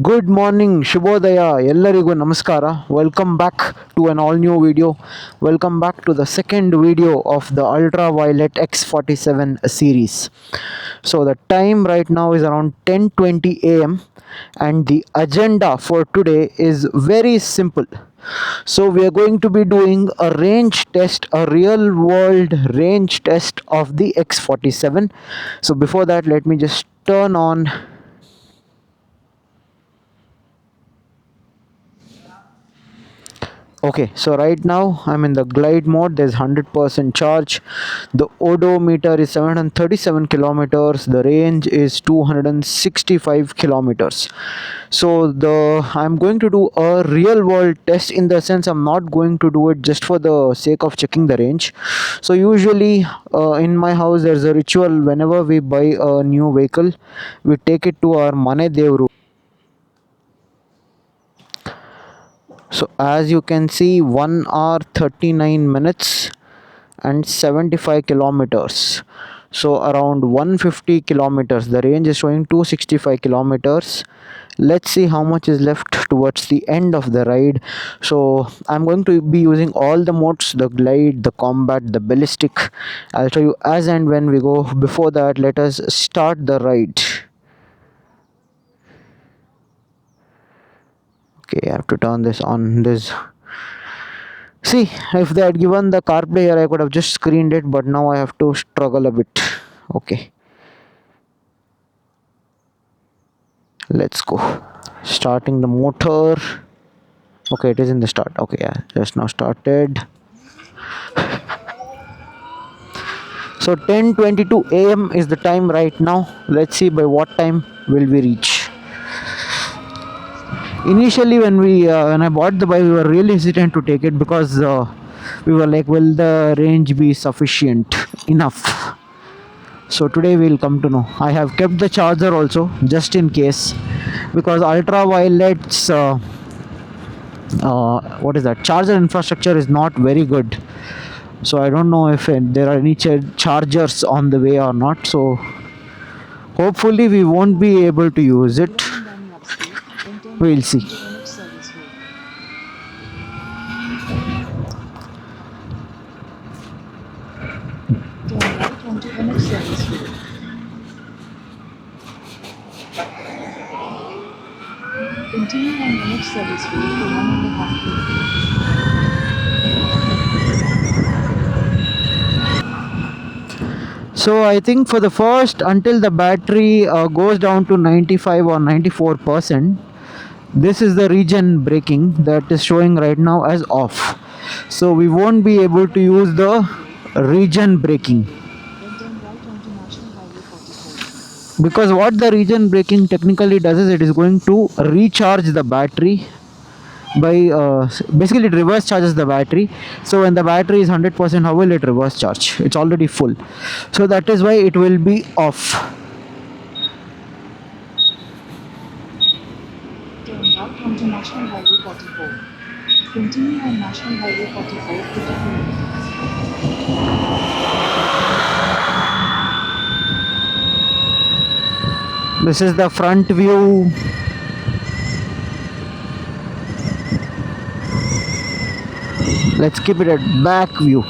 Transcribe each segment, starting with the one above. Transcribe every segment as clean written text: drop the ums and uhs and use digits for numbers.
Good morning, Shubhodaya, Ellarigu Namaskara. Welcome back to an all new video. Welcome back to the second video of the Ultraviolette X47 series. So the time right now is around 10:20 a.m. and the agenda for today is very simple. So we are going to be doing a range test, a real world range test of the X47. So before that, let me just turn on. Okay, so right now I'm in the glide mode. There's 100% charge. The odometer is 737 kilometers. The range is 265 kilometers. So I'm going to do a real world test, in the sense I'm not going to do it just for the sake of checking the range. So usually in my house there's a ritual. Whenever we buy a new vehicle, we take it to our Mane Devru. So as you can see, 1 hour 39 minutes and 75 kilometers. So around 150 kilometers. The range is showing 265 kilometers. Let's see how much is left towards the end of the ride. So I'm going to be using all the modes: the glide, the combat, the ballistic. I'll show you as and when we go. Before that, let us start the ride. Okay, I have to turn this on. See, if they had given the CarPlay here, I could have just screened it, but now I have to struggle a bit. Okay, let's go. Starting the motor. Okay, it is in the start. Okay, yeah, just now started. So 10:22 a.m. is the time right now. Let's see by what time will we reach. Initially, when I bought the bike, we were really hesitant to take it because we were like, will the range be sufficient enough? So today we'll come to know. I have kept the charger also, just in case, because Ultraviolet's what is that, charger infrastructure is not very good. So I don't know if there are any chargers on the way or not. So hopefully we won't be able to use it. We'll see. Continue on the next service route for 1.5 kilometers. So I think for the first, until the battery goes down to 95 or 94%, this is the region braking that is showing right now as off. So we won't be able to use the region braking, Then turn right onto National Highway 44. because what the region braking technically does is it is going to recharge the battery by basically it reverse charges the battery. So when the battery is 100%, how will it reverse charge? It's already full. So that is why it will be off. Turn right onto National Highway 44. Continue on National Highway 44 for 10 kilometers. This is the front view. Let's keep it at back view.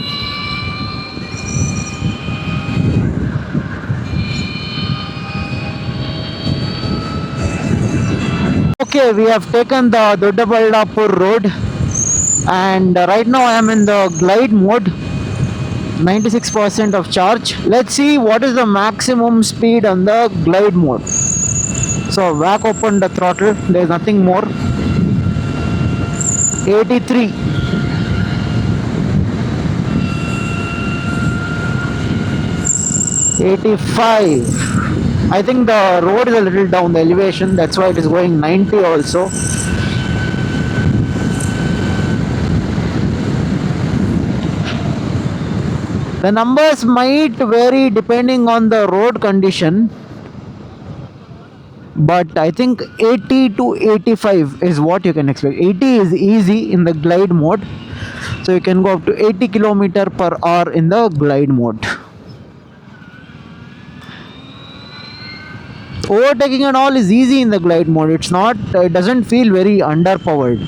Okay, we have taken the Doddaballapur road, and right now I am in the glide mode. 96% of charge. Let's see what is the maximum speed on the glide mode. So whack open the throttle. There is nothing more. 83. 85. I think the road is a little down, the elevation, that's why it is going 90 also. The numbers might vary depending on the road condition, but I think 80 to 85 is what you can expect. 80 is easy in the glide mode, so you can go up to 80 km per hour in the glide mode. overtaking and all is easy in the glide mode. It's not, it doesn't feel very underpowered.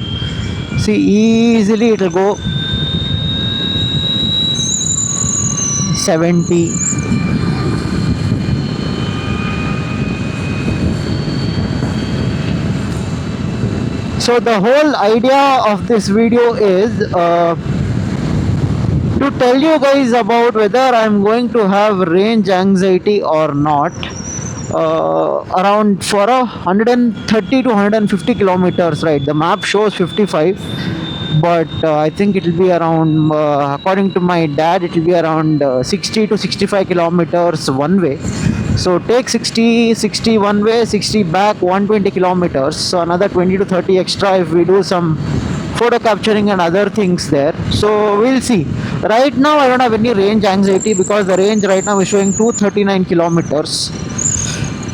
See, easily it will go 70. So the whole idea of this video is to tell you guys about whether I'm going to have range anxiety or not. Around for 130 to 150 kilometers, right? The map shows 55, but I think it will be around, according to my dad, it will be around 60 to 65 kilometers one way. So take 60 one way, 60 back, 120 kilometers. So another 20 to 30 extra if we do some photo capturing and other things there. So we'll see. Right now I don't have any range anxiety because the range right now is showing 239 kilometers.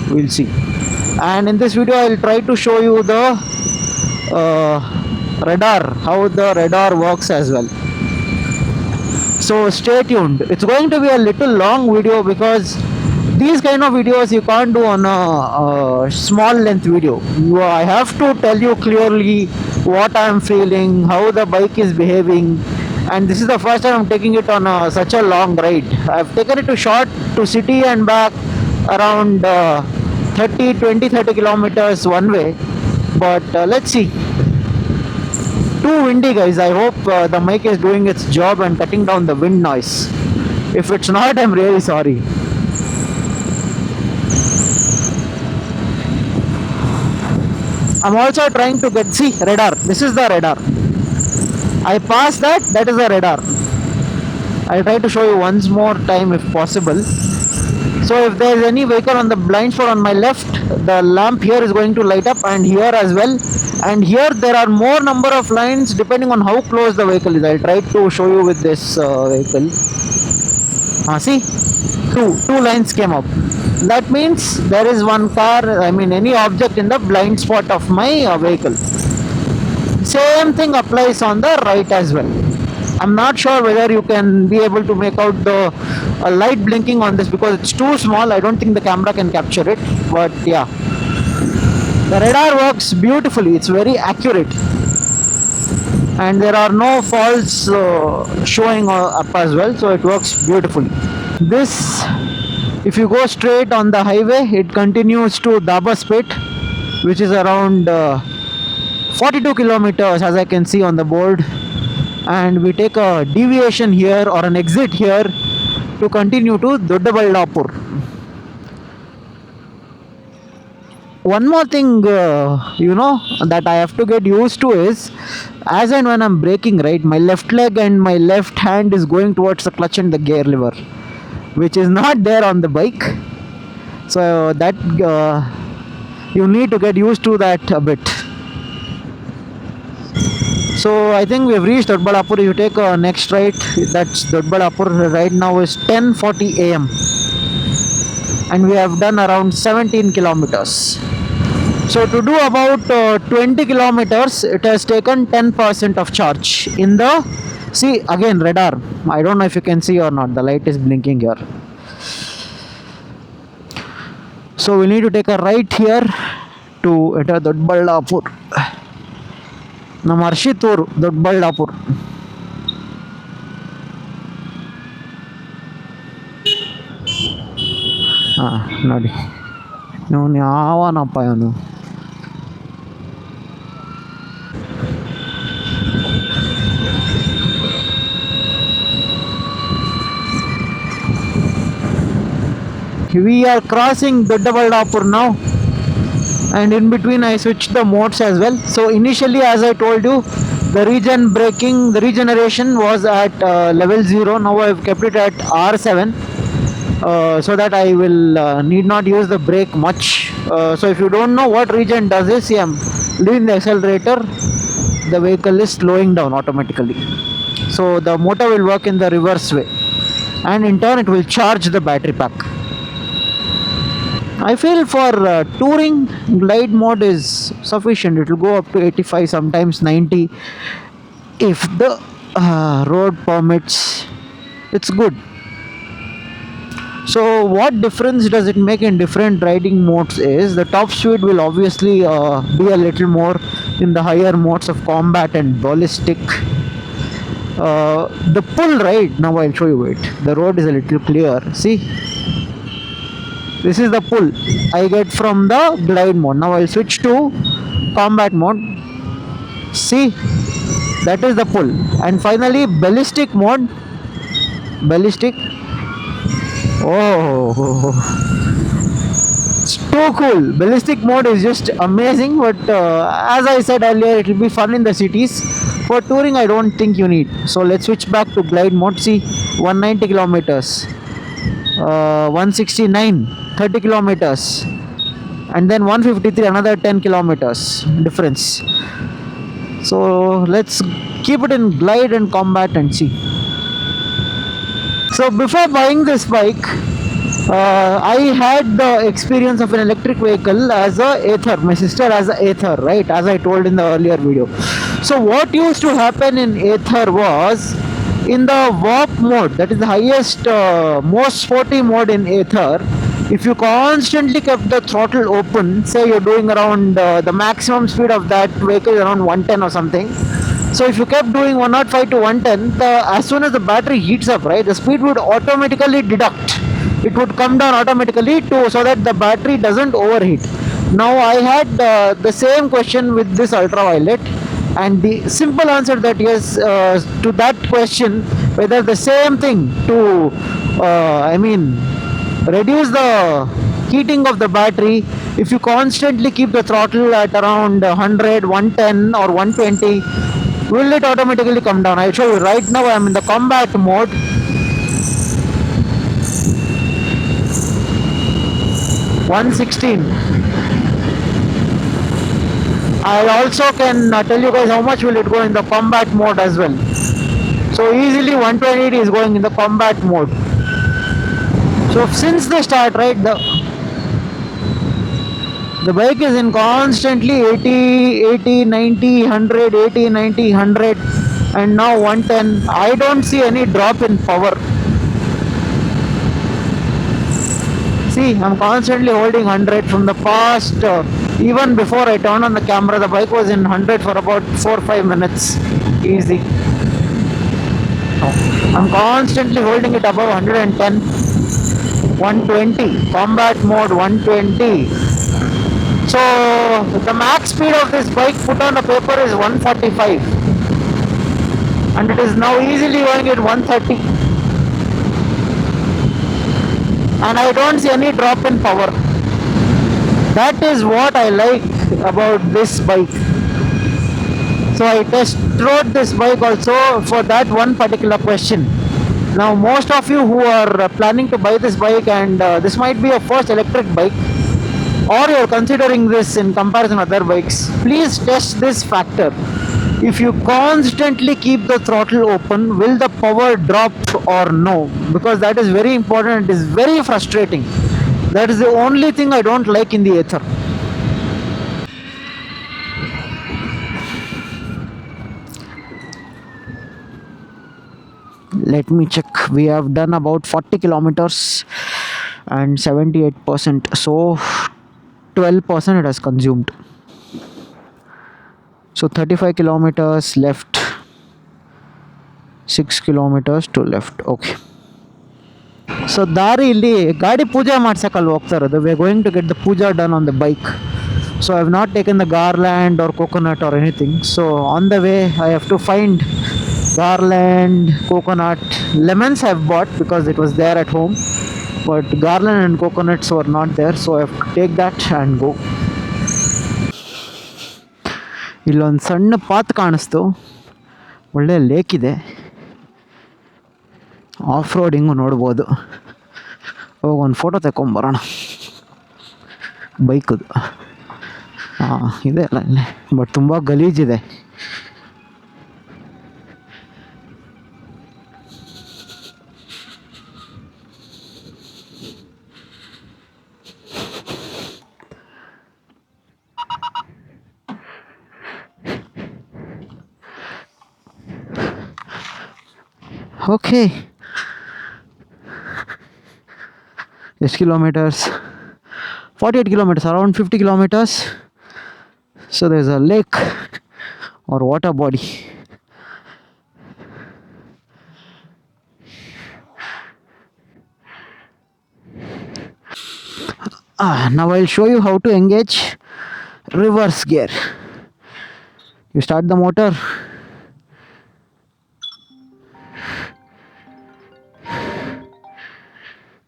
We'll see. And in this video I'll try to show you the radar, how the radar works as well. So stay tuned. It's going to be a little long video because these kind of videos you can't do on a small length video. I have to tell you clearly what I'm feeling, how the bike is behaving, and this is the first time I'm taking it on such a long ride. I've taken it to short, to city and back, around 30 kilometers one way, but let's see. Too windy, guys. I hope the mic is doing its job and cutting down the wind noise. If it's not, I'm really sorry. I'm also trying to get, see, radar. This is the radar. I passed that, that is the radar. I'll try to show you once more time if possible. So if there is any vehicle on the blind spot on my left, the lamp here is going to light up, and here as well. And here there are more number of lines depending on how close the vehicle is. I'll try to show you with this vehicle. See, two lines came up. That means there is one car, I mean any object in the blind spot of my vehicle. Same thing applies on the right as well. I'm not sure whether you can be able to make out the light blinking on this because it's too small. I don't think the camera can capture it, but yeah, the radar works beautifully. It's very accurate and there are no faults showing up as well, so it works beautifully. This, if you go straight on the highway, it continues to Dabaspet, which is around 42 kilometers as I can see on the board, and we take a deviation here or an exit here to continue to Doddaballapur. One more thing that I have to get used to is, as and when I'm braking, right, my left leg and my left hand is going towards the clutch and the gear lever, which is not there on the bike. So that you need to get used to that a bit. So I think we've reached Doddaballapur. You take a next right, that's Doddaballapur. Right now is 10:40 AM and we have done around 17 kilometers. So to do about 20 kilometers, it has taken 10% of charge. In the, see again radar, I don't know if you can see or not, the light is blinking here. So we need to take a right here to enter Doddaballapur. ನಮ್ಮ ಹರ್ಷಿತ್ತೂರು ದೊಡ್ಡಬಳ್ಳಾಪುರ. ನೋಡಿ ಇವನು ಯಾವನಪ್ಪ ಇವನು. We are crossing Doddaballapur now, and in between I switched the modes as well. So initially, as I told you, the regeneration was at level 0. Now I have kept it at R7 so that I will need not use the brake much. So if you don't know what regen does is, see, I'm leaving the accelerator, the vehicle is slowing down automatically. So the motor will work in the reverse way, and in turn it will charge the battery pack. I feel for touring, glide mode is sufficient. It will go up to 85, sometimes 90 if the road permits. It's good. So what difference does it make in different riding modes is the top speed will obviously be a little more in the higher modes of combat and ballistic. The pull, right now I'll show you it. The road is a little clear. See, this is the pull I get from the glide mode. Now I'll switch to combat mode. See, that is the pull. And finally ballistic mode. Ballistic. Oh, it's too cool. Ballistic mode is just amazing, but as I said earlier, it will be fun in the cities. For touring, I don't think you need. So let's switch back to glide mode. See, 190 kilometers, 169, 30 kilometers, and then 153, another 10 kilometers difference. So let's keep it in glide and combat and see. So before buying this bike, I had the experience of an electric vehicle as a Ather. My sister as a Ather, right? As I told in the earlier video. So what used to happen in Ather was in the warp mode, that is the highest, most sporty mode in Ather. If you constantly kept the throttle open, say you're doing around the maximum speed of that vehicle is around 110 or something. So if you kept doing 105 to 110, as soon as the battery heats up, right, the speed would automatically deduct. It would come down automatically to so that the battery doesn't overheat. Now I had the same question with this ultraviolet, and the simple answer that yes to that question, whether the same thing to reduce the heating of the battery. If you constantly keep the throttle at around 100, 110 or 120, will it automatically come down? I'll show you. Right now I'm in the combat mode. $116. I also can tell you guys how much will it go in the combat mode as well. So easily 120 is going in the combat mode. So since the start, right, the bike is in constantly 80, 90, 100, 80, 90, 100, and now 110. I don't see any drop in power. See, I'm constantly holding 100 from the past. Even before I turned on the camera, the bike was in 100 for about 4 or 5 minutes. Easy. I'm constantly holding it above 110. 120. Combat mode 120. So the max speed of this bike put on the paper is 145. And it is now easily going at 130. And I don't see any drop in power. That is what I like about this bike. So I test rode this bike also for that one particular question. Now most of you who are planning to buy this bike, and this might be your first electric bike, or you're considering this in comparison to other bikes, please test this factor. If you constantly keep the throttle open, will the power drop or no? Because that is very important. It is very frustrating. That is the only thing I don't like in the Ather. Let me check. We have done about 40 kilometers and 78%. So 12% it has consumed. So 35 kilometers left, 6 kilometers to left. Okay. So ದಾರಿಯಲ್ಲಿ ಗಾಡಿ ಪೂಜೆ ಮಾಡ್ಸಕ್ಕಲ್ಲಿ ಹೋಗ್ತಾ ಇರೋದು. We are going to get the puja done on the bike. So I have not taken the garland or coconut or anything. So on the way I have to find garland, coconut. Lemons I have bought because it was there at home, but garland and coconuts were not there. So I have to take that and go. ಇಲ್ಲೊಂದು ಸಣ್ಣ path ಕಾಣಿಸ್ತು, ಒಳ್ಳೆ lake ಇದೆ, of roading ನೋಡ್ಬೋದು. ಹೋಗಿ ಒಂದು photo ತಗೊಂಬರೋಣ ಬೈಕದು. ಇದೆ ಅಲ್ಲ ಇಲ್ಲೇ, ಬಟ್ ತುಂಬ ಗಲೀಜಿದೆ. Okay. ಎಷ್ಟು kilometers? 48 kilometers, around 50 kilometers. So there's a lake or water body. Now I'll show you how to engage reverse gear. You start the motor.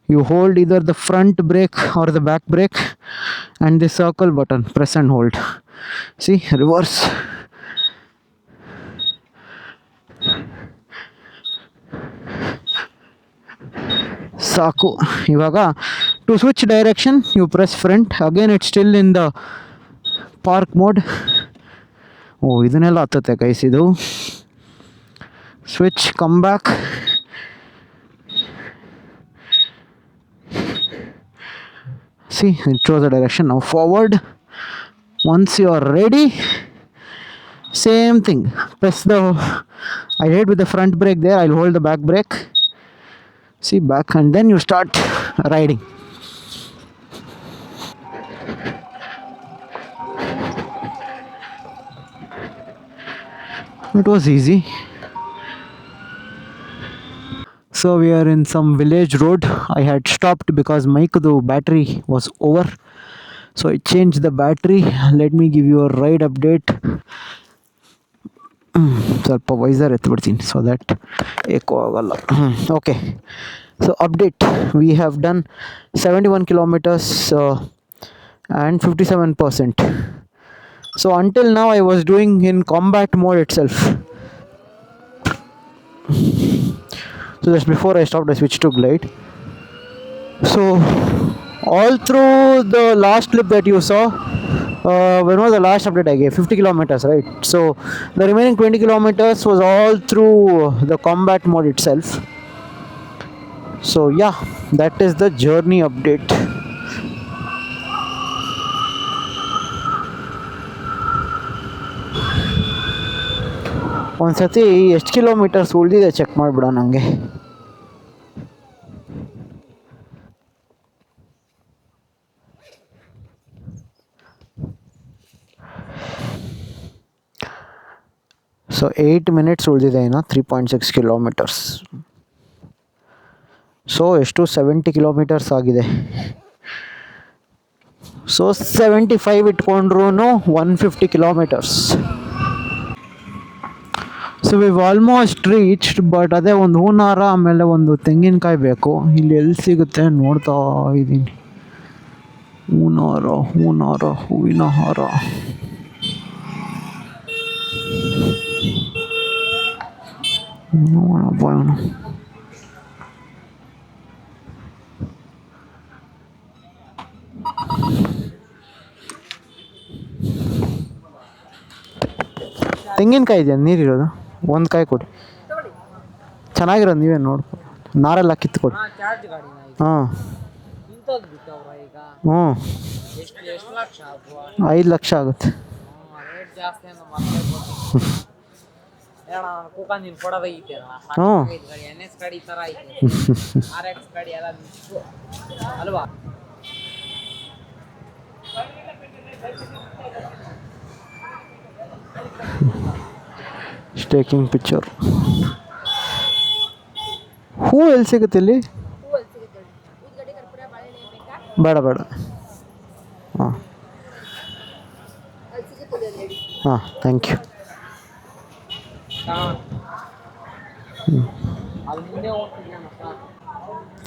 You hold either the front brake or the back brake and the circle button, press and hold. See, reverse. Saku. Ivaga to switch direction you press front, again it's still in the park mode. Oh, ಇದನ್ನೆಲ್ಲ ಹತ್ತತ್ತೆ guys ಇದು. Switch, come back. See, it shows the direction. Now forward. Once you are ready, same thing, press the, I did with the front brake there, I'll hold the back brake. See, back, and then you start riding. It was easy. So we are in some village road. I had stopped because my battery was over, so I changed the battery. Let me give you a ride update. ಸ್ವಲ್ಪ visor ಎತ್ಬಿಡ್ತೀನಿ so that ಏಕೋ ಆಗಲ್ಲ. Okay, so update, we have done 71 kilometers and 57%. So until now I was doing in combat mode itself. So just before I stopped, I switched to glide. So all through the last clip that you saw, when was the last update I gave? 50 kilometers, right? So the remaining 20 kilometers was all through the combat mode itself. So yeah, that is the journey update. ಒಂದ್ಸತಿ ಎಷ್ಟು kilometres ಉಳಿದಿದೆ check ಮಾಡಿಬಿಡೋ ನನಗೆ. So 8 minutes ಉಳಿದಿದೆ ಇನ್ನು 3.6 kilometers. So ಎಷ್ಟು 70 kilometers ಆಗಿದೆ. So 75 ಇಟ್ಕೊಂಡ್ರೂ 150 kilometers. So view almost reached, but ಅದೇ ಒಂದು ಹೂನಾರ ಆಮೇಲೆ ಒಂದು ತೆಂಗಿನಕಾಯಿ ಬೇಕು. ಇಲ್ಲಿ ಎಲ್ಲಿ ಸಿಗುತ್ತೆ ನೋಡ್ತಾ ಇದ್ದೀನಿ. ಹೂನಾರ ಹೂವಿನ ಹಾರ. ತೆಂಗಿನಕಾಯಿ ಇದೆಯಾ ನೀರಿರೋದು? ಒಂದು ಕಾಯಿ ಕೊಡಿ, ಚೆನ್ನಾಗಿರೋದು ನೀವೇ ನೋಡ್ಕೊ. ನಾರೆಲ್ಲ ಕಿತ್ಕೊಡಿ. ಹಾಂ, ಹ್ಞೂ 5 ಲಕ್ಷ ಆಗುತ್ತೆ. ಹ್ಞೂ ಟೇಕಿಂಗ್ ಪಿಕ್ಚರ್. ಹೂ ಎಲ್ಲಿ ಸಿಗುತ್ತೆ ಇಲ್ಲಿ? ಬೇಡ ಹಾಂ ಥ್ಯಾಂಕ್ ಯು.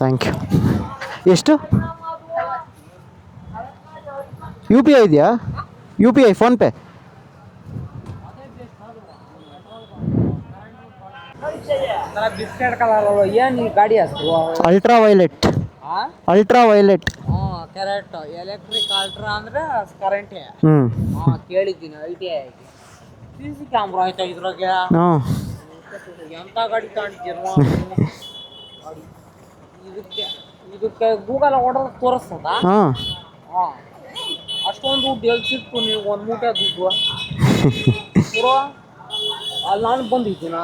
Thank you. ಎಷ್ಟು UPI ಇದೆಯಾ? UPI, PhonePe? Ultraviolet. Ultraviolet correct. Electric ultra ಅಂದ್ರೆ ಕರೆಂಟ್. ಕೇಳಿದ್ದೀನಿ. ITI CC ಕ್ಯಾಮ್ರಾ ಆಯ್ತಾ ಇದ್ರಾಗ? ಎಂತ ಗಾಡಿ ಕಾಣ್ತೀರ? ಇದಕ್ಕೆ ಗೂಗಲ್ ಹೊಡೆದ್ರೆ ತೋರಿಸ್ತದ. ಅಷ್ಟೊಂದು ದುಡ್ಡು ಎಲ್ಲಿ ಸಿಕ್ತು ನೀವು? ಒಂದು ಮೂಟೆ ದುಡ್ಡು ಅಲ್ಲಿ ನಾನು ಬಂದಿದ್ದೀನ.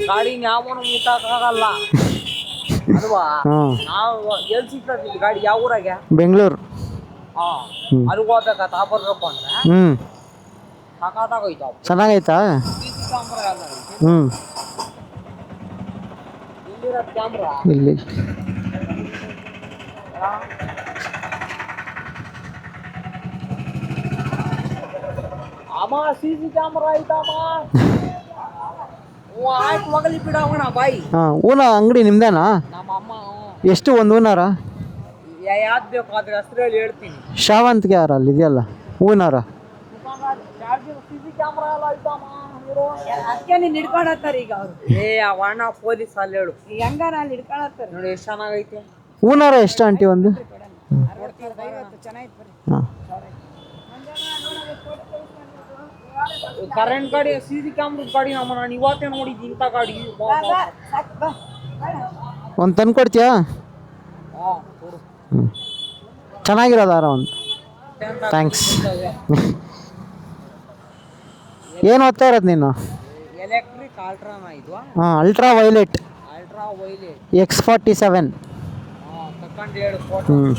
ಗಾಡಿನ ಯಾವನು ಮುಟ್ಟಕ್ಕಾಗಲ್ಲ. ಅಲ್ವಾ ಹಾಂ ನಾವು ಎಲ್ಲಿ ಸಿಗ್ತದೆ ಇಲ್ಲಿ ಗಾಡಿ ಯಾವ ಊರಾಗೆ ಬೆಂಗಳೂರು. ಅಲ್ಲಿಗೆ ಹೋಗ್ಬೇಕಾ ಬರ್ಬೇಕು ಅಂದ್ರೆ ಹ್ಞೂ ಸಾಕಾಗೋಯ್ತಾವ ಚೆನ್ನಾಗೈತಾ? CC ಕ್ಯಾಮ್ರಾ ಎಲ್ಲ ಐತೆ. ಹ್ಞೂ ಇಲ್ಲಿರೋದು ಕ್ಯಾಮ್ರಾ ಇಲ್ಲಿ ಅಮ್ಮ CC ಕ್ಯಾಮ್ರಾ ಐತಮ್ಮ. ಆಯ್ತು ಮಗಲಿ ಬಿಡೋಣ ಬಾಯಿ. ಹಾಂ ಹೂನ ಅಂಗಡಿ ನಿಮ್ದೇನಾ? ನಮ್ಮ ಅಮ್ಮ ಎಷ್ಟು ಒಂದು ಹೂನಾರ? ಯಾವ್ದು ಬೇಕು ಅದ್ರ ಹೆಸರಲ್ಲಿ ಹೇಳ್ತೀನಿ. ಶಾವಂತಿಗೆ ಯಾರ ಅಲ್ಲಿ ಇದೆಯಲ್ಲ ಹೂನಾರ? CC ಕ್ಯಾಮ್ರಾ ಎಲ್ಲ ಐತಮ್ಮ. ಅದಕ್ಕೆ ನೀನು ಹಿಡ್ಕೊಳತ್ತಾರ ಈಗ ಅವರು. ಅವಣ್ಣ ಪೊಲೀಸ್ ಅಲ್ಲಿ ಹೇಳು ಹೆಂಗಾರ ಅಲ್ಲಿ ಹಿಡ್ಕೊಳತ್ತಾರ ನೋಡಿ ಎಷ್ಟು ಚೆನ್ನಾಗೈತೆ. ಹೂನಾರ ಎಷ್ಟು ಆಂಟಿ ಒಂದು? ಹಾಂ ಕರೆಂಟ್ ಗಾಡಿ CC ಕ್ಯಾಮ್ರಾ ಗಾಡಿ ನಮ್ಮ ನಾನು ಇವತ್ತೇ ನೋಡಿದ್ದು ಇಂಥ ಗಾಡಿ. ಒಂದು ತಂದು ಕೊಡ್ತೀಯಾ? ಹ್ಞೂ ಚೆನ್ನಾಗಿರೋದಾರ ಒಂದು. ಥ್ಯಾಂಕ್ಸ್. ಏನು ಓದ್ತಾ ಇರೋದು ನೀನು? ಎಲೆಕ್ಟ್ರಿಕ್ ಅಲ್ಟ್ರಾನ ಇದು. ಹಾಂ ಅಲ್ಟ್ರಾವೈಲೆಟ್ X47. ತಕೊಂಡು ಹೇಳು ಫೋಟೋ. ಹ್ಞೂ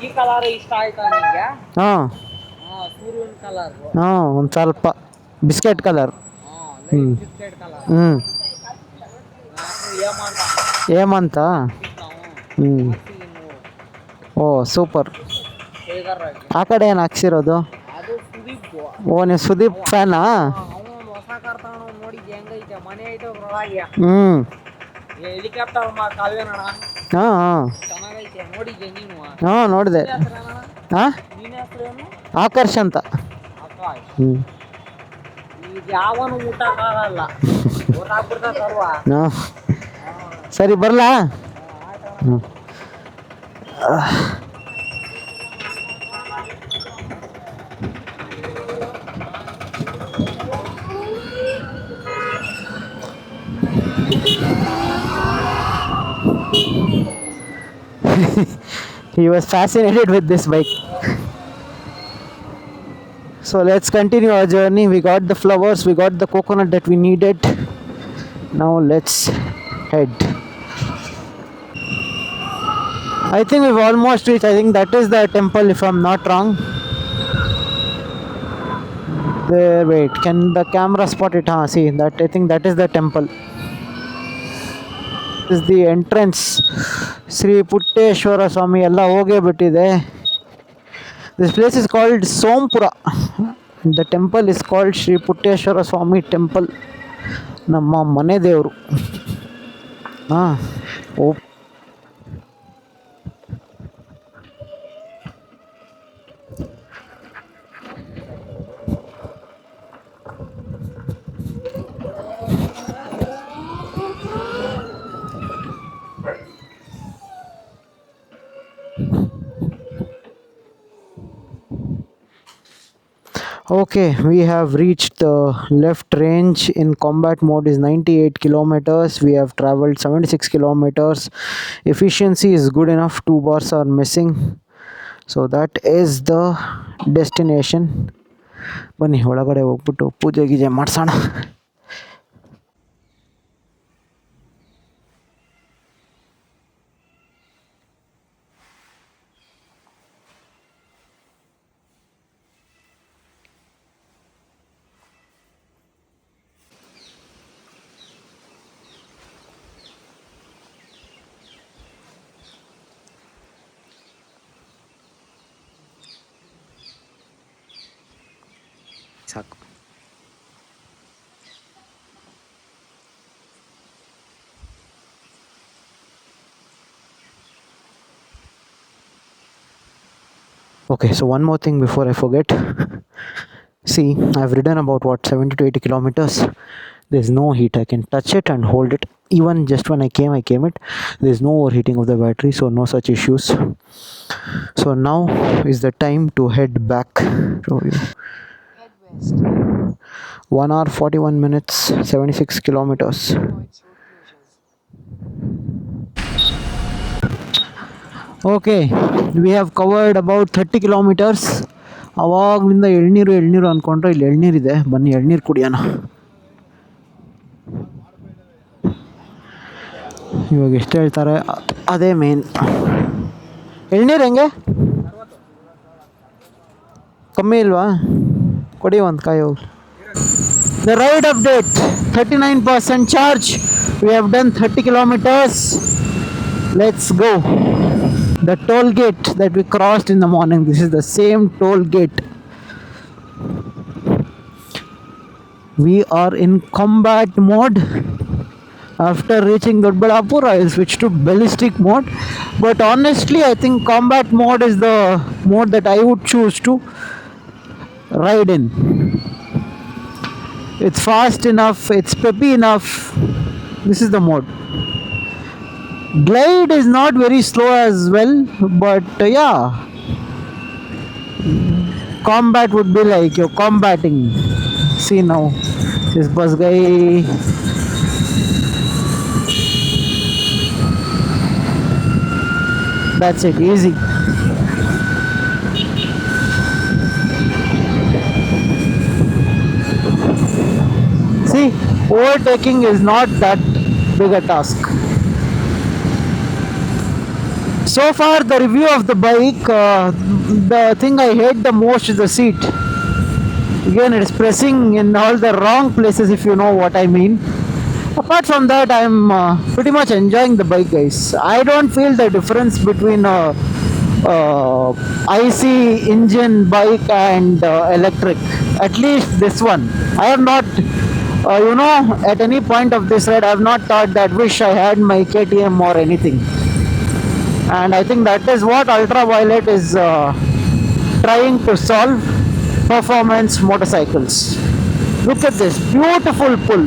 ಈ ಕಲರ್ ಇಷ್ಟ ಆಯ್ತಾ ನಿಮಗೆ? ಹಾಂ ಸೂರ್ಯನ ಕಲರ್. ಹಾಂ ಒಂದು ಸ್ವಲ್ಪ biscuit colour. Light biscuit colour. ಹ್ಞೂ ಏಮಂತ ಏಮಂತ? ಹ್ಞೂ ಓ ಸೂಪರ್. ಆ ಕಡೆ ಏನು ಹಾಕ್ಸಿರೋದು? ಅದು ಸುದೀಪ್. ಓ ನೀವು ಸುದೀಪ್ ಫ್ಯಾನಾ? ಅವನು ಹೊಸ ಕಾರ್ ತಗೊಂಡು ನೋಡಿದ್ದು ಹೆಂಗೈತೆ ಮನೆ ಐತೆ ಒಳಗೆ. ಹ್ಞೂ ಹೆಲಿಕಾಪ್ಟರ್ ಕಾವೇನಣ್ಣ ಹಾಂ ಹಾಂ ಚೆನ್ನಾಗೈತೆ ನೋಡಿದ್ದೆ ನೀನು? ಹಾಂ ನೋಡಿದೆ. ಹಾಂ ನಿನ್ನ ಹೆಸರೇನು? ಆಕರ್ಷ್ ಅಂತ. ಆಕಾಶ್. ಹ್ಞೂ ಈಗ ಯಾವನು ಊಟಕ್ಕಾಗಲ್ಲ ಗೊತ್ತಾಗ್ಬಿಡ್ತಲ್ವಾ? ಹಾಂ ಸರಿ ಬರಲಾ? ಹ್ಞೂ He was fascinated with this bike. So let's continue our journey. We got the flowers, we got the coconut that we needed. Now let's head. I think we've almost reached. I think that is the temple if I'm not wrong. There, wait, can the camera spot it? See that, I think that is the temple. This is the entrance. Sri Putteshwara Swami ಎಲ್ಲ ಹೋಗೇ ಬಿಟ್ಟಿದೆ. This place is called Sompura. The temple is called Sri Putteshwara Swami temple. ನಮ್ಮ ಮನೆ ದೇವರು. ಹಾಂ ಓ Okay, we have reached the left range. In combat mode is 98 kilometers. We have traveled 76 kilometers. Efficiency is good enough. 2 bars are missing. So that is the destination. ಬನ್ನಿ ಒಳಗಡೆ ಹೋಗ್ಬಿಟ್ಟು ಪೂಜೆ ಗೀಜೆ ಮಾಡಿಸೋಣ. ಸಾಕು. Okay, so one more thing before I forget. See, I've ridden about 70 to 80 kilometers. There's no heat. I can touch it and hold it. Even just when I came it. There's no overheating of the battery, so no such issues. So now is the time to head back. Show you. Head west. 1 hour 41 minutes, 76 kilometers. Okay, we have covered about 30 kilometers. ಅವಾಗಲಿಂದ ಎಳ್ನೀರು ಅಂದ್ಕೊಂಡ್ರೆ ಇಲ್ಲಿ ಎಳ್ನೀರಿದೆ. ಬನ್ನಿ ಎಳ್ನೀರು ಕುಡಿಯೋಣ. ಇವಾಗ ಎಷ್ಟು ಹೇಳ್ತಾರೆ ಅದೇ ಮೇನ್. ಎಳ್ನೀರು ಹೆಂಗೆ ಕಮ್ಮಿ ಇಲ್ವಾ? ಕೊಡಿ ಒಂದು ಕಾಯಿ ಹೋಗಿ. The ride update 39% charge. We have done 30 kilometers. Let's go. The toll gate that we crossed in the morning, this is the same toll gate. We are in combat mode. After reaching Doddaballapur, I will switch to ballistic mode. But honestly, I think combat mode is the mode that I would choose to ride in. It's fast enough, it's peppy enough. This is the mode. Glide is not very slow as well, but yeah, combat would be like you're combating. See now, this bus guy. That's it, easy. See, overtaking is not that big a task. So far, the review of the bike, the thing I hate the most is the seat. Again, it is pressing in all the wrong places, if you know what I mean. Apart from that, I'm pretty much enjoying the bike, guys. I don't feel the difference between a IC engine bike and electric. At least this one. I have not, at any point of this ride, I have not thought that wish I had my KTM or anything. And I think that is what Ultraviolette is trying to solve. Performance motorcycles. Look at this beautiful pull.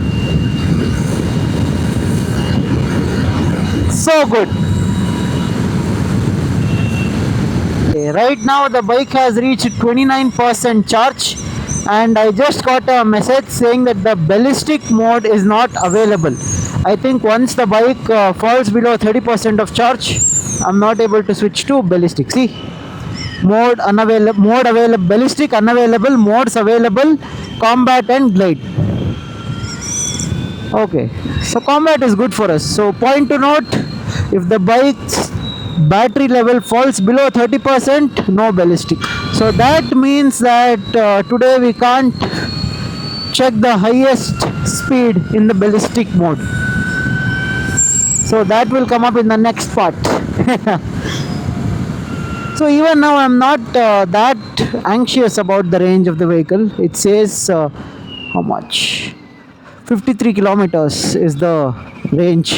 So good. Okay, right now the bike has reached 29% charge, and I just got a message saying that the ballistic mode is not available. I think once the bike falls below 30% of charge, I'm not able to switch to ballistic. See, mode available, ballistic unavailable, modes available, combat and glide. Okay, so combat is good for us. So point to note, if the bike's battery level falls below 30%, no ballistic. So that means that today we can't check the highest speed in the ballistic mode. So that will come up in the next part. So even now I'm not that anxious about the range of the vehicle. It says how much? 53 kilometers is the range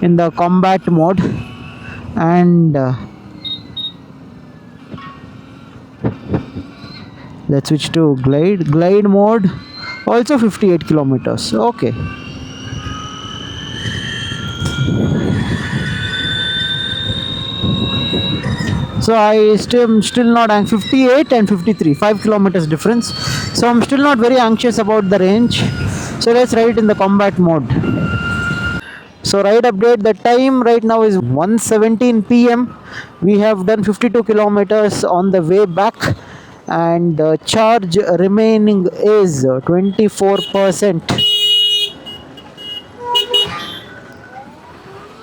in the combat mode, and let's switch to glide mode, also 58 kilometers. Okay, so I still not 58 and 53, 5 kilometers difference. So I'm still not very anxious about the range. So let's ride it in the combat mode. So ride update, the time right now is 1:17 p.m. We have done 52 kilometers on the way back, and the charge remaining is 24%.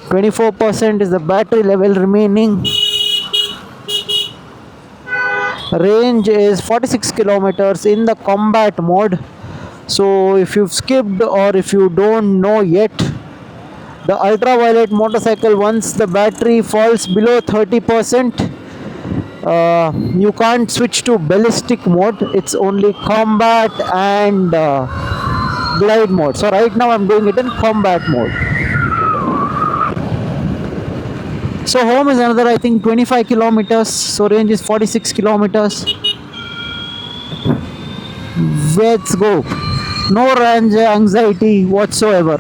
24% is the battery level remaining. Range is 46 kilometers in the combat mode. So if you've skipped or if you don't know yet, the Ultraviolette motorcycle, once the battery falls below 30%, you can't switch to ballistic mode. It's only combat and glide mode. So right now I'm doing it in combat mode. So home is another, I think, 25 kilometers. So range is 46 kilometers. Let's go. No range anxiety whatsoever.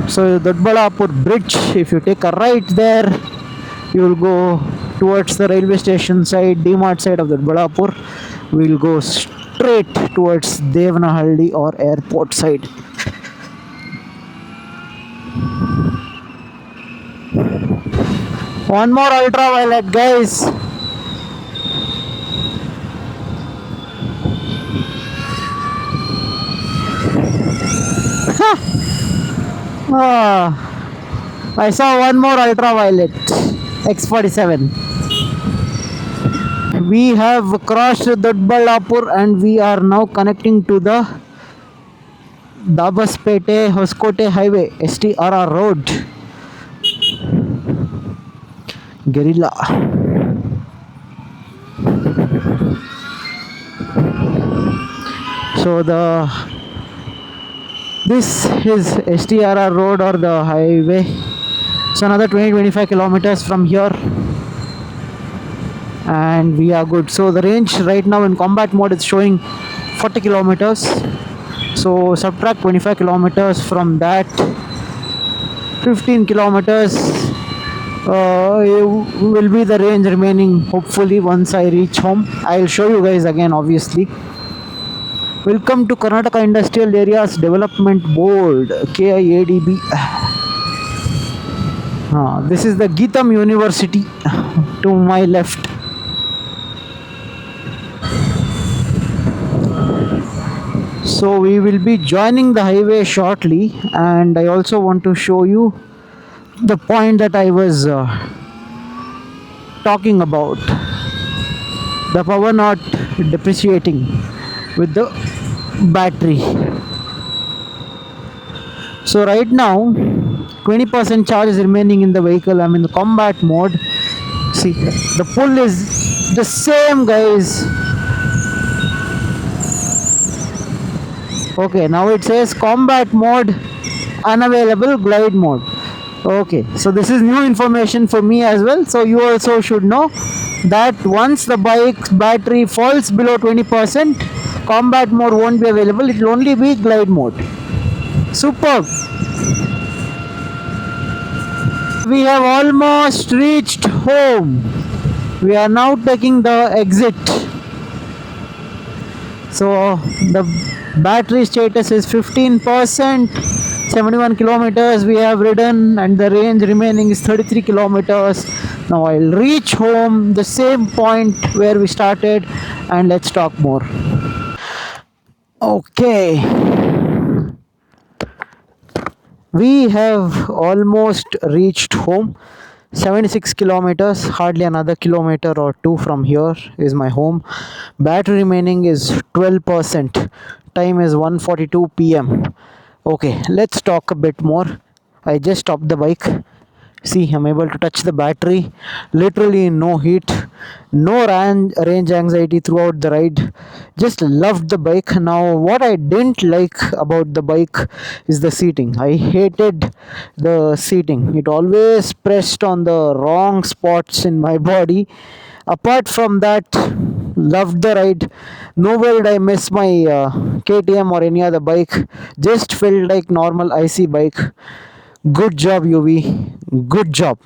So Doddaballapur bridge, if you take a right there, you will go towards the railway station side, D-Mart side of Doddaballapur. We will go straight towards Devanahalli or airport side. One more Ultraviolette, guys. I saw one more Ultraviolette X47. We have crossed Doddaballapur and we are now connecting to the Dabaspete Hoskote Highway STRR Road. Guerrilla. So this is STRR Road or the highway. So another 20-25 kilometers from here and we are good. So the range right now in combat mode is showing 40 kilometers. So subtract 25 kilometers from that, 15 kilometers will be the range remaining. Hopefully once I reach home, I'll show you guys again obviously. Welcome to Karnataka Industrial Areas Development Board, KIADB. This is the Geetam University to my left. So we will be joining the highway shortly, and I also want to show you the point that I was talking about, the power not depreciating with the battery. So right now 20% charge is remaining in the vehicle. I'm in the combat mode. See, the pull is the same, guys. Okay, now it says combat mode unavailable, glide mode. Okay, so this is new information for me as well, so you also should know that once the bike's battery falls below 20%, combat mode won't be available, it will only be glide mode. Superb. We have almost reached home. We are now taking the exit. So the battery status is 15%, 71 kilometers we have ridden, and the range remaining is 33 kilometers. Now I'll reach home, the same point where we started, and let's talk more. Okay, we have almost reached home. 76 kilometers, hardly another kilometer or two from here is my home. Battery remaining is 12%. Time is 1:42 p.m. Okay, let's talk a bit more. I just stopped the bike. See, I'm able to touch the battery. Literally no heat, no range anxiety throughout the ride. Just loved the bike. Now what I didn't like about the bike is the seating. I hated the seating. It always pressed on the wrong spots in my body. Apart from that, loved the ride. Nowhere did I miss my KTM or any other bike. Just felt like normal IC bike. Good job, UV. Good job.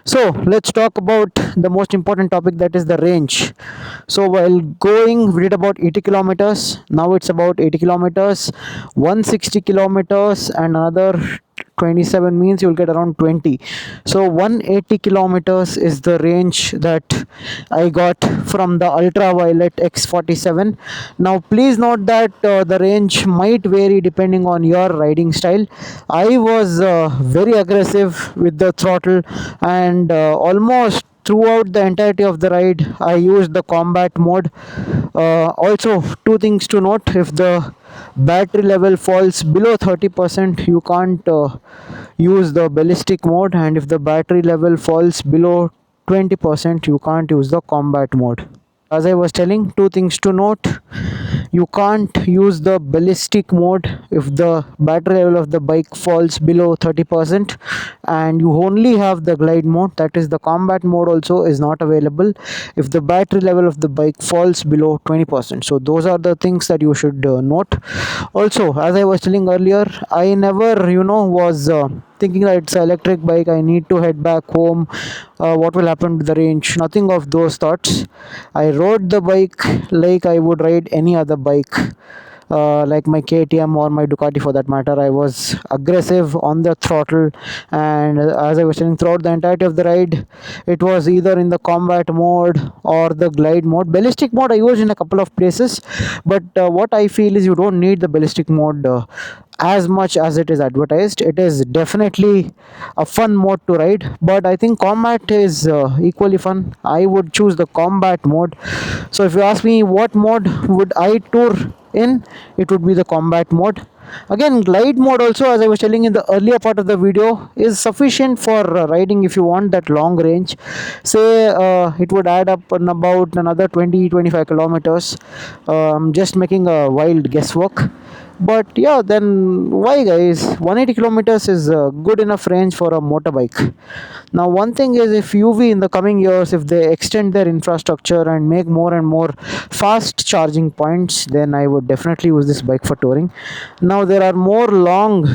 So let's talk about the most important topic, that is the range. So while going, we did about 80 kilometers. Now it's about 80 kilometers, 160 kilometers, and another 27 means you'll get around 20. So 180 kilometers is the range that I got from the Ultraviolette X47. Now please note that the range might vary depending on your riding style. I was very aggressive with the throttle, and almost throughout the entirety of the ride I used the combat mode. Also, two things to note: if the battery level falls below 30%, you can't use the ballistic mode, and if the battery level falls below 20%, you can't use the combat mode. As I was telling, two things to note: you can't use the ballistic mode if the battery level of the bike falls below 30%, and you only have the glide mode, that is the combat mode also is not available if the battery level of the bike falls below 20%. So those are the things that you should note. Also, as I was telling earlier, I never was thinking that it's an electric bike, I need to head back home, what will happen to the range. Nothing of those thoughts. I rode the bike like I would ride any other bike. like my KTM or my Ducati for that matter. I was aggressive on the throttle, and as I was telling, throughout the entirety of the ride, it was either in the combat mode or the glide mode. Ballistic mode I used in a couple of places, but what I feel is you don't need the ballistic mode as much as it is advertised. It is definitely a fun mode to ride, but I think combat is equally fun. I would choose the combat mode. So if you ask me what mode would I tour in, it would be the combat mode. Again, glide mode also, as I was telling in the earlier part of the video, is sufficient for riding if you want that long range. Say it would add up in about another 20-25 kilometers. Just making a wild guesswork, but yeah, then why guys, 180 kilometers is a good enough range for a motorbike. Now one thing is, if UV in the coming years, if they extend their infrastructure and make more and more fast charging points, then I would definitely use this bike for touring. Now there are more long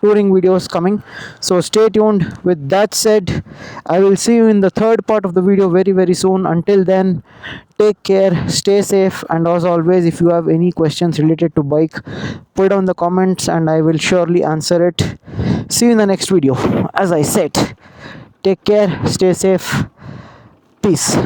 touring videos coming, so stay tuned. With that said, I will see you in the third part of the video very soon. Until then, take care, stay safe, and as always, if you have any questions related to bike, put down the comments and I will surely answer it. See you in the next video. As I said, take care, stay safe, peace.